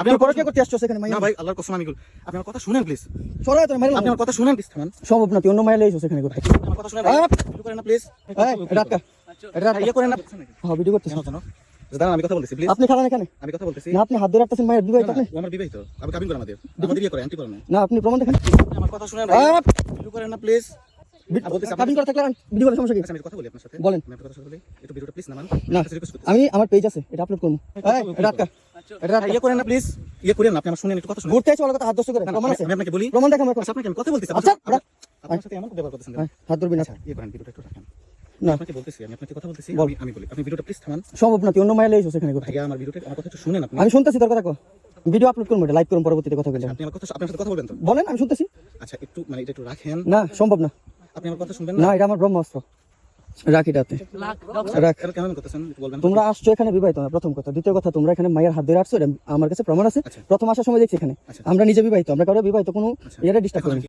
আপনি পরে কি করতে আসছো সেখানে? না ভাই, আল্লাহর কসম আমি আপনি আমার কথা শুনেন প্লিজ। সরাই তো মারলাম। আপনি আমার কথা শুনেন প্লিজ, থামান। সম্ভব না, তুই অন্য মাইলে এসো সেখানে করতে। আমার কথা শুনেন ভাই, ভিডিও করেন না প্লিজ। এটা আটকা, এটা আটকা। ইয়ে করেন না। হ্যাঁ, ভিডিও করতেছ। জানো দাঁড়ান, আমি কথা বলতেছি প্লিজ। আপনি খারাপ এখানে আমি কথা বলতেছি না, আপনি হাত ধরে রাখতেছেন মায়ের বিবাহিত আপনি ও আমার বিবাহিত, আমি কাবিন করে আমাদের বিয়ে করে আন্টি করে না। না, আপনি প্রমাণ দেখেন। আমার কথা শুনেন ভাই, ভিডিও করেন না প্লিজ। কাবিন করে থাকলে ভিডিও করার সমস্যা কি? আচ্ছা, আমি কথা বলি আপনার সাথে। বলেন। আমি আপনার কথা বলি, একটু ভিডিওটা প্লিজ নামান। না, রিকোয়েস্ট করতেছি। আমি আমার পেজ আছে, এটা আপলোড করবো। এটা আটকা, এটা আটকা। ইয়ে করেন না প্লিজ, ইয়ে করেন না। আপনি আমার শুনেন, একটু কথা শুনেন। ঘুরতে এসে ওর কথা হাত দস্ত করে প্রমাণ আছে? আমি আপনাকে বলি। প্রমাণ দেখাম এখন। আচ্ছা, আপনাকে আমি কথা বলতেছি। আচ্ছা, আপনার সাথে এমন ব্যবহার করতেছেন কেন? হাত ধরবি না। আচ্ছা, ইয়ে করেন, ভিডিওটা একটু রাখেন। না, আপনাকে বলতেছি, আমি আপনাকে কথা বলতেছি। বল। আমি বলি, আপনি ভিডিওটা প্লিজ থামান। সম্ভব না, তুই অন্য মাইলে এসো সেখানে করতে। ভাইয়া আমার ভিডিওটা, আমার কথা একটু শুনেন আপনি। আমি শুনতেছি তোর কথা, কো ভিডিও আপলোড করবো, এটা লাইভ করুন, পরবর্তীতে কথা বললাম। আপনি আমার কথা, আপনার সাথে কথা বলবেন তো? বলেন, আমি শুনতেছি। আচ্ছা, একটু মানে এটা একটু রাখেন। না, সম্ভব না। আপনি আমার কথা শুনবেন না, এটা আমার ব্রহ্মাস্ত্র। রাখ এটাতে, রাখ। এটা কেমন করতেছেন একটু বলবেন? তোমরা আসছো এখানে বিবাহিত না, প্রথম কথা। দ্বিতীয় কথা, তোমরা এখানে মায়ের হাত ধরে আসছো, এটা আমার কাছে প্রমাণ আছে। আচ্ছা। প্রথম আসার সময় দেখছি এখানে আচ্ছা। আমরা নিজে বিবাহিত, আমরা কারো বিবাহিত কোনো আচ্ছা। এটা ডিস্টার্ব এখন করি না।